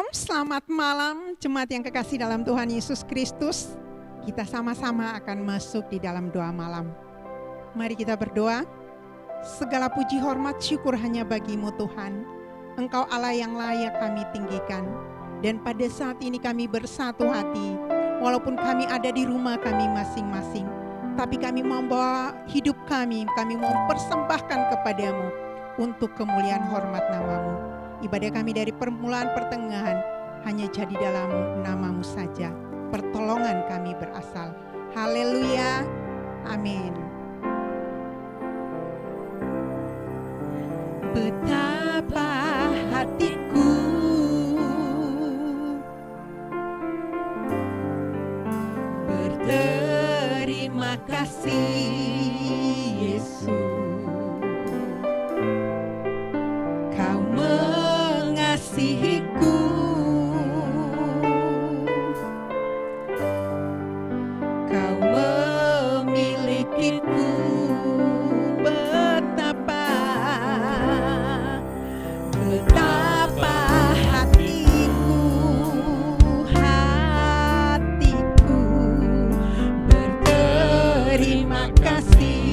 selamat malam jemaat yang kekasih dalam Tuhan Yesus Kristus. Kita sama-sama akan masuk di dalam doa malam. Mari kita berdoa. Segala puji, hormat, syukur hanya bagimu Tuhan. Engkau Allah yang layak kami tinggikan. Dan pada saat ini kami bersatu hati, walaupun kami ada di rumah kami masing-masing, tapi kami membawa hidup kami mau persembahkan kepadamu untuk kemuliaan hormat namamu. Ibadah kami dari permulaan pertengahan hanya jadi dalam namamu saja. Pertolongan kami berasal. Haleluya. Amin. Betapa hatiku berterima kasih Yesus. Kau mengasihiku, Kau memilikiku. Betapa hatiku berterima kasih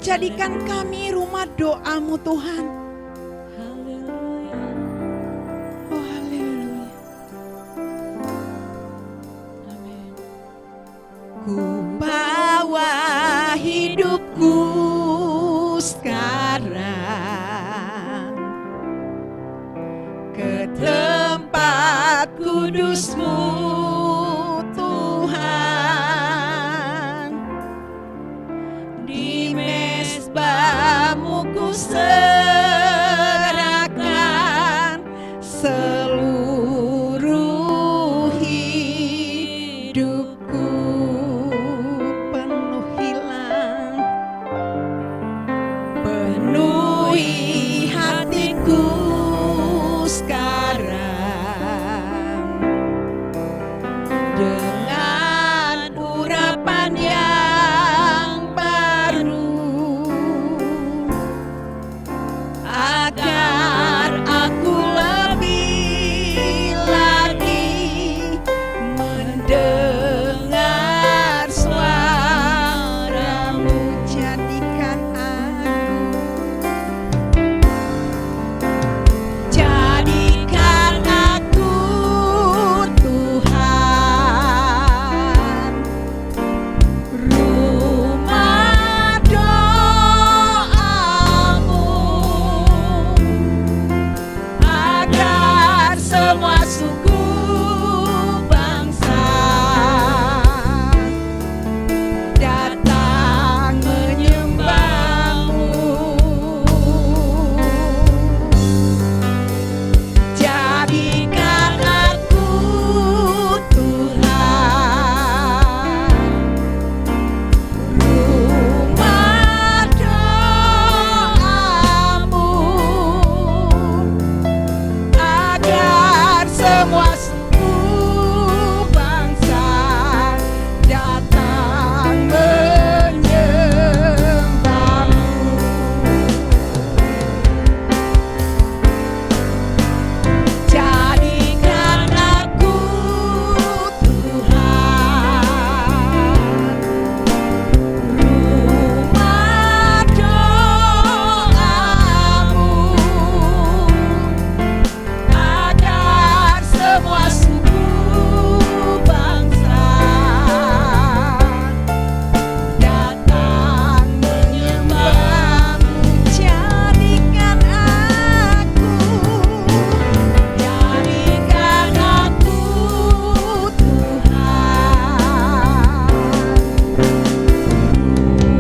Jadikan kami rumah doa-Mu Tuhan. Oh haleluya. Amin. Ku bawa hidupku sekarang ke tempat kudus-Mu Tuhan. Di mezbah-Mu ku serahkan seluruh hidupku. Penuhilah, penuhi hatiku sekarang dengan urapan yang baru, agar aku lebih lagi mendengar suara-Mu. Jadikan aku Tuhan, rumah doa-Mu, agar semua suku bangsa datang menyembah-Mu. Jadikan aku Tuhan, rumah doa-Mu, agar semua suku bangsa datang menyembah-Mu. Jadikan aku Tuhan, rumah doa-Mu, agar semua suku bangsa datang menyembah-Mu. Jadikan aku Tuhan,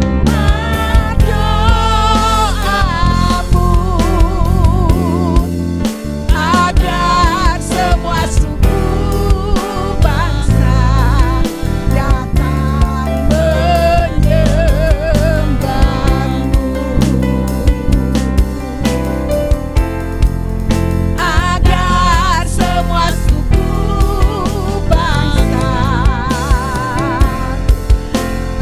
rumah doa-Mu, agar semua suku bangsa datang menyembah-Mu. Agar semua suku bangsa,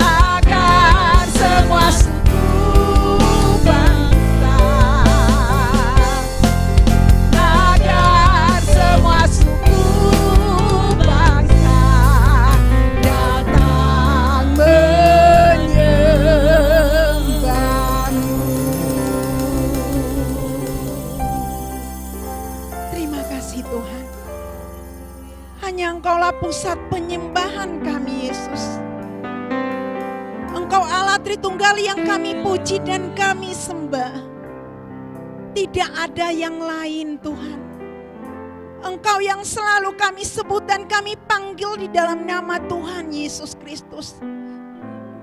agar semua suku bangsa, agar semua suku bangsa datang menyembah-Mu. Terima kasih Tuhan. Hanya Engkaulah pusat penyembahan kami Yesus. Engkau Allah Tritunggal yang kami puji dan kami sembah. Tidak ada yang lain Tuhan. Engkau yang selalu kami sebut dan kami panggil di dalam nama Tuhan Yesus Kristus.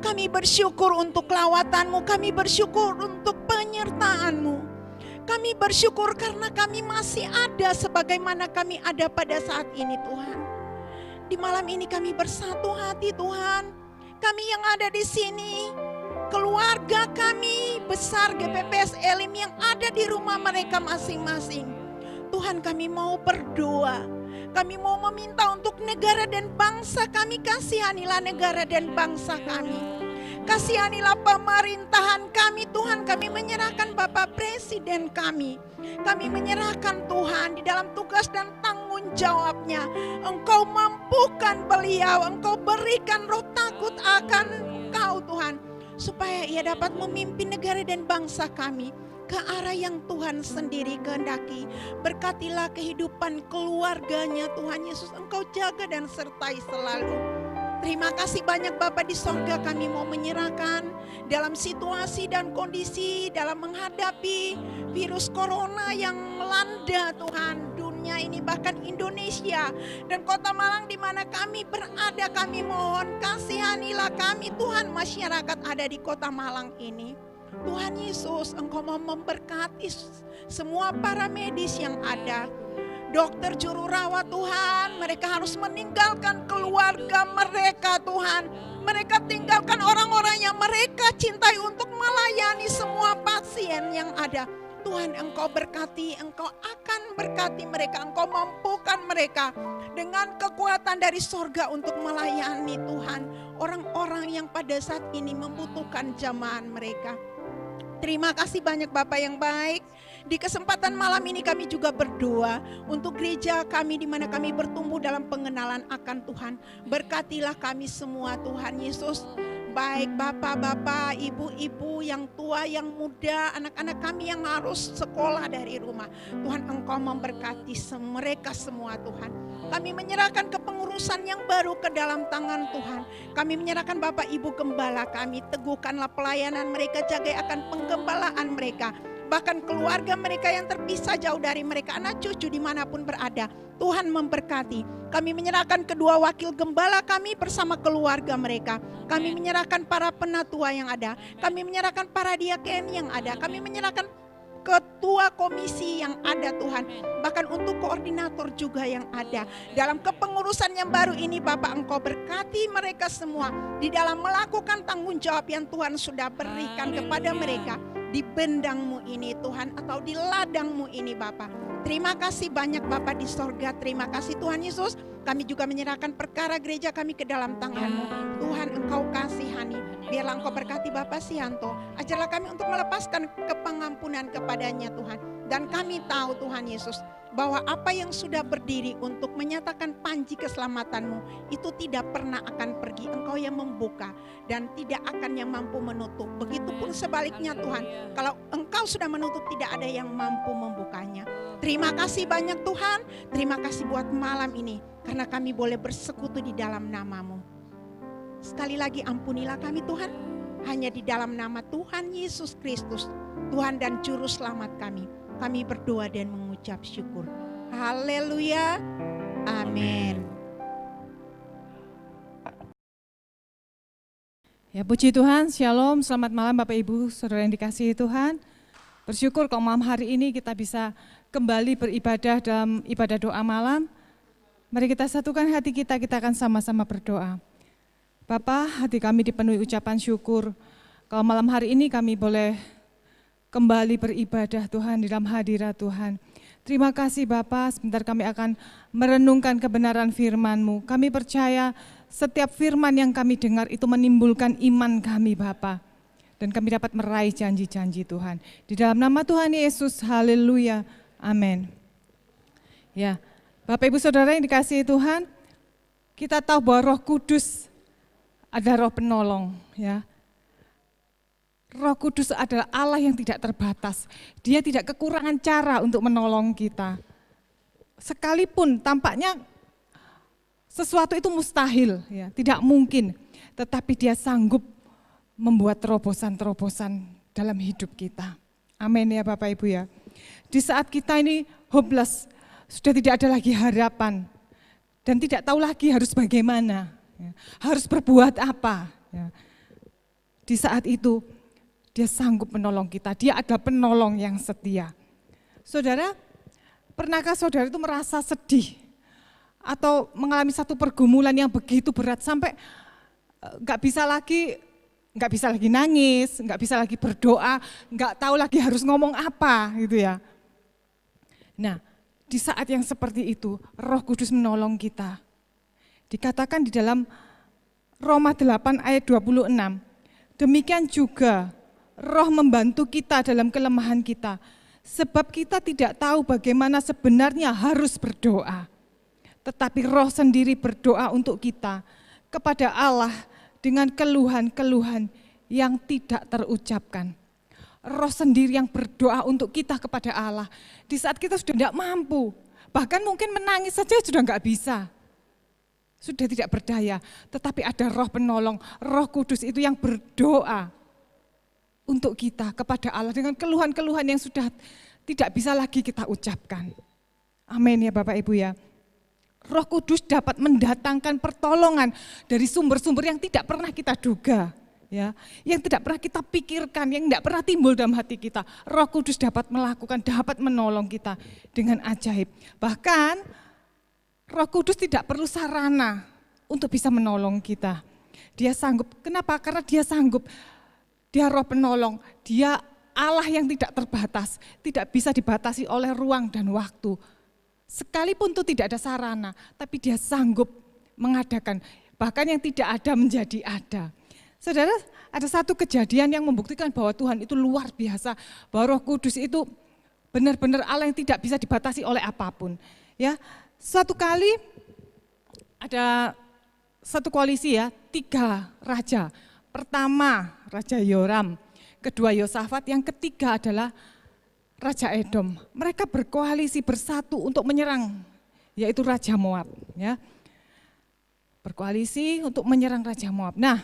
Kami bersyukur untuk lawatan-Mu, kami bersyukur untuk penyertaan-Mu. Kami bersyukur karena kami masih ada sebagaimana kami ada pada saat ini Tuhan. Di malam ini kami bersatu hati Tuhan. Kami yang ada di sini, keluarga kami besar GPPS Elim yang ada di rumah mereka masing-masing. Tuhan kami mau berdoa. Kami mau meminta untuk negara dan bangsa kami, kasihanilah negara dan bangsa kami. Kasihanilah pemerintahan kami Tuhan, kami menyerahkan Bapak Presiden kami. Kami menyerahkan Tuhan di dalam tugas dan tanggung jawabnya. Engkau mampukan beliau, Engkau berikan roh takut akan Engkau Tuhan. supaya ia dapat memimpin negara dan bangsa kami ke arah yang Tuhan sendiri kehendaki. Berkatilah kehidupan keluarganya Tuhan Yesus, Engkau jaga dan sertai selalu. Terima kasih banyak Bapa di sorga, kami mau menyerahkan dalam situasi dan kondisi dalam menghadapi virus corona yang melanda Tuhan dunia ini, bahkan Indonesia dan Kota Malang di mana kami berada. Kami mohon kasihanilah kami Tuhan, masyarakat ada di Kota Malang ini. Tuhan Yesus, Engkau mau memberkati semua para medis yang ada. Dokter, juru rawat Tuhan, mereka harus meninggalkan keluarga mereka Tuhan. Mereka tinggalkan orang-orang yang mereka cintai untuk melayani semua pasien yang ada. Tuhan, Engkau berkati, Engkau akan berkati mereka, Engkau mampukan mereka dengan kekuatan dari sorga untuk melayani Tuhan orang-orang yang pada saat ini membutuhkan jamaah mereka. Terima kasih banyak Bapak yang baik. Di kesempatan malam ini kami juga berdoa untuk gereja kami di mana kami bertumbuh dalam pengenalan akan Tuhan. Berkatilah kami semua Tuhan Yesus. Baik bapak-bapak, ibu-ibu yang tua, yang muda, anak-anak kami yang harus sekolah dari rumah. Tuhan, Engkau memberkati mereka semua Tuhan. Kami menyerahkan kepengurusan yang baru ke dalam tangan Tuhan. Kami menyerahkan Bapak Ibu Gembala kami, teguhkanlah pelayanan mereka, jaga akan penggembalaan mereka. Bahkan keluarga mereka yang terpisah jauh dari mereka, anak cucu dimanapun berada. Tuhan memberkati. Kami menyerahkan kedua wakil gembala kami bersama keluarga mereka. Kami menyerahkan para penatua yang ada. Kami menyerahkan para diaken yang ada. Kami menyerahkan ketua komisi yang ada Tuhan. Bahkan untuk koordinator juga yang ada. Dalam kepengurusan yang baru ini Bapak, Engkau berkati mereka semua. Di dalam melakukan tanggung jawab yang Tuhan sudah berikan kepada mereka. Di bendang-Mu ini Tuhan, atau di ladang-Mu ini Bapak. Terima kasih banyak Bapak di sorga. Terima kasih Tuhan Yesus. Kami juga menyerahkan perkara gereja kami ke dalam tangan-Mu. Tuhan, Engkau kasihani. Biarlah Engkau berkati Bapak Sianto. Ajarlah kami untuk melepaskan kepengampunan kepadanya Tuhan. Dan kami tahu Tuhan Yesus, bahwa apa yang sudah berdiri untuk menyatakan panji keselamatan-Mu itu tidak pernah akan pergi. Engkau yang membuka dan tidak akan yang mampu menutup. Begitupun sebaliknya Tuhan, kalau Engkau sudah menutup tidak ada yang mampu membukanya. Terima kasih banyak Tuhan. Terima kasih buat malam ini karena kami boleh bersekutu di dalam nama-Mu. Sekali lagi ampunilah kami Tuhan, hanya di dalam nama Tuhan Yesus Kristus, Tuhan dan Juru Selamat kami. Kami berdoa dan mengucap syukur. Haleluya. Amin. Ya, puji Tuhan, shalom, selamat malam Bapak Ibu, Saudara yang dikasihi Tuhan. Bersyukur kalau malam hari ini kita bisa kembali beribadah dalam ibadah doa malam. Mari kita satukan hati kita akan sama-sama berdoa. Bapa, hati kami dipenuhi ucapan syukur. Kalau malam hari ini kami boleh kembali beribadah Tuhan di dalam hadirat Tuhan. Terima kasih Bapa, sebentar kami akan merenungkan kebenaran firman-Mu. Kami percaya setiap firman yang kami dengar itu menimbulkan iman kami Bapa. Dan kami dapat meraih janji-janji Tuhan. Di dalam nama Tuhan Yesus, haleluya, amin. Ya, Bapak Ibu Saudara yang dikasihi Tuhan, kita tahu bahwa Roh Kudus ada roh penolong, ya. Roh Kudus adalah Allah yang tidak terbatas. Dia tidak kekurangan cara untuk menolong kita. Sekalipun tampaknya sesuatu itu mustahil, ya, tidak mungkin. Tetapi Dia sanggup membuat terobosan-terobosan dalam hidup kita. Amin ya Bapak Ibu ya. Di saat kita ini hopeless, sudah tidak ada lagi harapan. Dan tidak tahu lagi harus bagaimana, ya, harus berbuat apa. Ya. Di saat itu, Dia sanggup menolong kita, Dia adalah penolong yang setia. Saudara, pernahkah saudara itu merasa sedih atau mengalami satu pergumulan yang begitu berat sampai nggak bisa lagi nangis, nggak bisa lagi berdoa, nggak tahu lagi harus ngomong apa gitu ya. Nah, di saat yang seperti itu, Roh Kudus menolong kita. Dikatakan di dalam Roma 8 ayat 26, demikian juga Roh membantu kita dalam kelemahan kita, sebab kita tidak tahu bagaimana sebenarnya harus berdoa. Tetapi Roh sendiri berdoa untuk kita kepada Allah dengan keluhan-keluhan yang tidak terucapkan. Roh sendiri yang berdoa untuk kita kepada Allah. Di saat kita sudah tidak mampu, bahkan mungkin menangis saja sudah enggak bisa. Sudah tidak berdaya, tetapi ada roh penolong, Roh Kudus itu yang berdoa untuk kita kepada Allah dengan keluhan-keluhan yang sudah tidak bisa lagi kita ucapkan. Amin ya Bapak Ibu ya. Roh Kudus dapat mendatangkan pertolongan dari sumber-sumber yang tidak pernah kita duga, ya, yang tidak pernah kita pikirkan, yang tidak pernah timbul dalam hati kita. Roh Kudus dapat melakukan, dapat menolong kita dengan ajaib. Bahkan Roh Kudus tidak perlu sarana untuk bisa menolong kita. Dia sanggup. Kenapa? Karena dia sanggup. Dia roh penolong. Dia Allah yang tidak terbatas. Tidak bisa dibatasi oleh ruang dan waktu. Sekalipun itu tidak ada sarana, tapi dia sanggup mengadakan. Bahkan yang tidak ada menjadi ada. Saudara, ada satu kejadian yang membuktikan bahwa Tuhan itu luar biasa. Bahwa Roh Kudus itu benar-benar Allah yang tidak bisa dibatasi oleh apapun. Ya. Suatu kali ada satu koalisi ya, 3 raja. Pertama Raja Yoram, kedua Yosafat, yang ketiga adalah Raja Edom. Mereka berkoalisi bersatu untuk menyerang, yaitu Raja Moab. Ya. Berkoalisi untuk menyerang Raja Moab. Nah,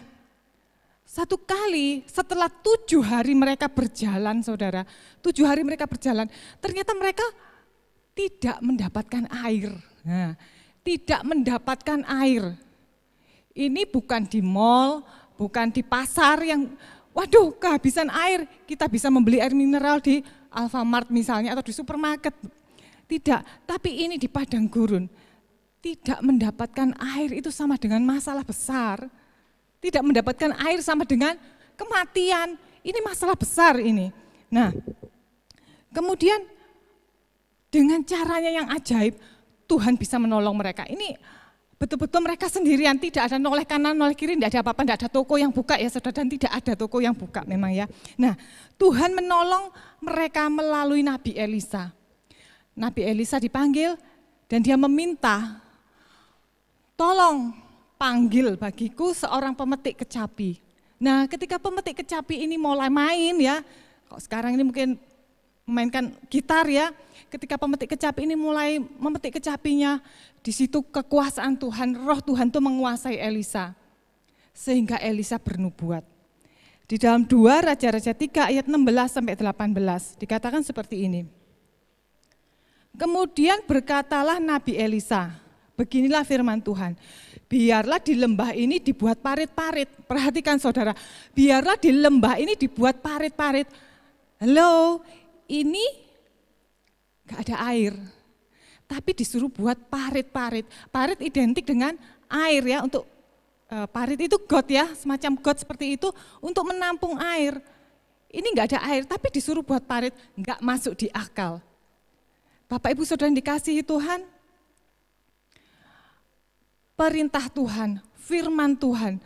satu kali setelah 7 hari mereka berjalan, saudara, 7 hari mereka berjalan, ternyata mereka tidak mendapatkan air. Nah, tidak mendapatkan air. Ini bukan di mall, bukan di pasar yang, waduh kehabisan air, kita bisa membeli air mineral di Alfamart misalnya atau di supermarket. Tidak, tapi ini di padang gurun. Tidak mendapatkan air itu sama dengan masalah besar. Tidak mendapatkan air sama dengan kematian. Ini masalah besar ini. Nah, kemudian dengan caranya yang ajaib, Tuhan bisa menolong mereka. Ini betul-betul mereka sendirian, tidak ada noleh kanan, noleh kiri, tidak ada apa-apa, tidak ada toko yang buka ya saudara, dan tidak ada toko yang buka memang ya. Nah, Tuhan menolong mereka melalui Nabi Elisa. Nabi Elisa dipanggil dan dia meminta, tolong panggil bagiku seorang pemetik kecapi. Nah, ketika pemetik kecapi ini mulai main ya, kok sekarang ini mungkin memainkan gitar ya, ketika pemetik kecapi ini mulai memetik kecapinya, di situ kekuasaan Tuhan, roh Tuhan itu menguasai Elisa. Sehingga Elisa bernubuat. Di dalam 2 Raja-Raja 3 ayat 16 sampai 18 dikatakan seperti ini. Kemudian berkatalah Nabi Elisa, beginilah firman Tuhan, biarlah di lembah ini dibuat parit-parit. Perhatikan saudara, biarlah di lembah ini dibuat parit-parit. Halo, ini gak ada air, tapi disuruh buat parit-parit. Parit identik dengan air ya, untuk parit itu got ya, semacam got seperti itu untuk menampung air. Ini gak ada air, tapi disuruh buat parit, gak masuk di akal. Bapak Ibu Saudara yang dikasihi Tuhan, perintah Tuhan, firman Tuhan,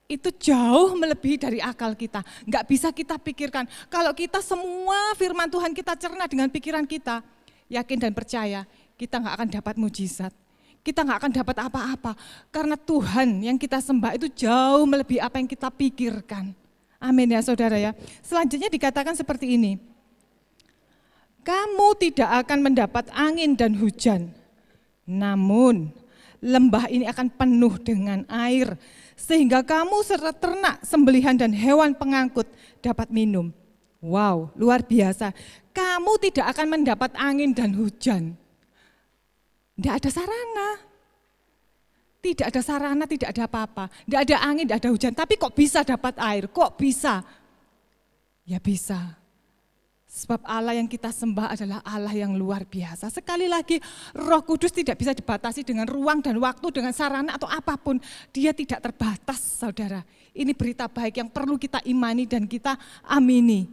itu jauh melebihi dari akal kita. Enggak bisa kita pikirkan. Kalau kita semua firman Tuhan kita cerna dengan pikiran kita, yakin dan percaya, kita enggak akan dapat mujizat. Kita enggak akan dapat apa-apa. Karena Tuhan yang kita sembah itu jauh melebihi apa yang kita pikirkan. Amin ya saudara ya. Selanjutnya dikatakan seperti ini. Kamu tidak akan mendapat angin dan hujan. Namun lembah ini akan penuh dengan air, sehingga kamu serta ternak, sembelihan dan hewan pengangkut dapat minum. Wow, luar biasa. Kamu tidak akan mendapat angin dan hujan. Tidak ada sarana. Tidak ada sarana, tidak ada apa-apa. Tidak ada angin, tidak ada hujan. Tapi kok bisa dapat air? Kok bisa? Ya bisa. Sebab Allah yang kita sembah adalah Allah yang luar biasa. Sekali lagi, Roh Kudus tidak bisa dibatasi dengan ruang dan waktu, dengan sarana atau apapun. Dia tidak terbatas, saudara. Ini berita baik yang perlu kita imani dan kita amini.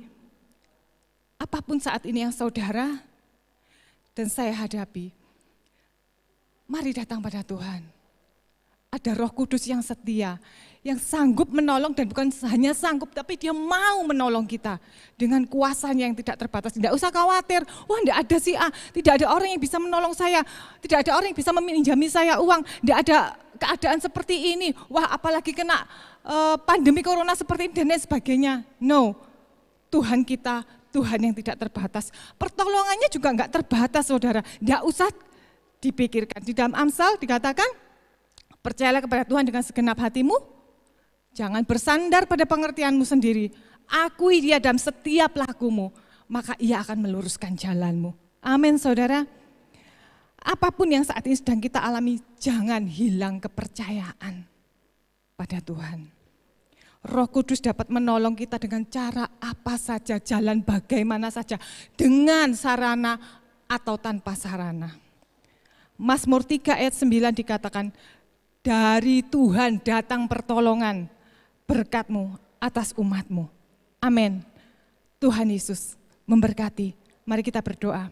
Apapun saat ini yang saudara dan saya hadapi, mari datang pada Tuhan. Ada Roh Kudus yang setia, yang sanggup menolong dan bukan hanya sanggup, tapi dia mau menolong kita dengan kuasanya yang tidak terbatas. Tidak usah khawatir, wah tidak ada si A, tidak ada orang yang bisa menolong saya, tidak ada orang yang bisa meminjami saya uang, tidak ada keadaan seperti ini, wah apalagi kena pandemi corona seperti ini dan lain sebagainya. No, Tuhan kita Tuhan yang tidak terbatas. Pertolongannya juga enggak terbatas saudara, enggak usah dipikirkan. Di dalam Amsal dikatakan, percayalah kepada Tuhan dengan segenap hatimu, jangan bersandar pada pengertianmu sendiri. Akui Dia dalam setiap lakumu, maka Ia akan meluruskan jalanmu. Amin saudara. Apapun yang saat ini sedang kita alami, jangan hilang kepercayaan pada Tuhan. Roh Kudus dapat menolong kita dengan cara apa saja, jalan bagaimana saja, dengan sarana atau tanpa sarana. Mazmur 3 ayat 9 dikatakan, dari Tuhan datang pertolongan, berkat-Mu atas umat-Mu. Amin. Tuhan Yesus memberkati. Mari kita berdoa.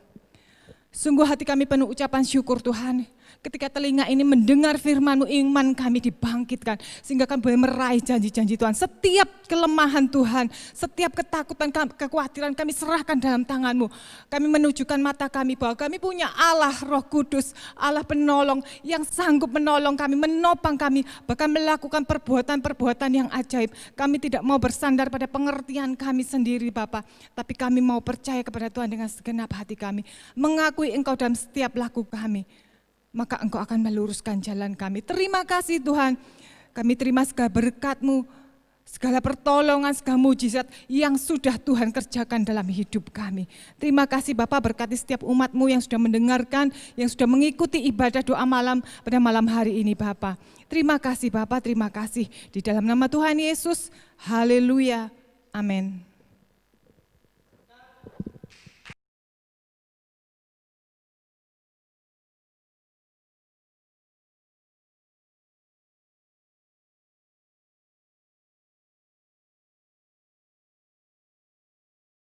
Sungguh hati kami penuh ucapan syukur Tuhan, ketika telinga ini mendengar firman-Mu, iman kami dibangkitkan, sehingga kami boleh meraih janji-janji Tuhan. Setiap kelemahan Tuhan, setiap ketakutan, kekhawatiran kami serahkan dalam tangan-Mu. Kami menunjukkan mata kami bahwa kami punya Allah Roh Kudus, Allah penolong yang sanggup menolong kami, menopang kami, bahkan melakukan perbuatan-perbuatan yang ajaib. Kami tidak mau bersandar pada pengertian kami sendiri Bapa, tapi kami mau percaya kepada Tuhan dengan segenap hati kami, mengakui Engkau dalam setiap laku kami, maka Engkau akan meluruskan jalan kami. Terima kasih Tuhan, kami terima segala berkat-Mu, segala pertolongan, segala mujizat yang sudah Tuhan kerjakan dalam hidup kami. Terima kasih Bapa, berkati setiap umat-Mu yang sudah mendengarkan, yang sudah mengikuti ibadah doa malam pada malam hari ini Bapa. Terima kasih Bapa, terima kasih. Di dalam nama Tuhan Yesus, haleluya, amin.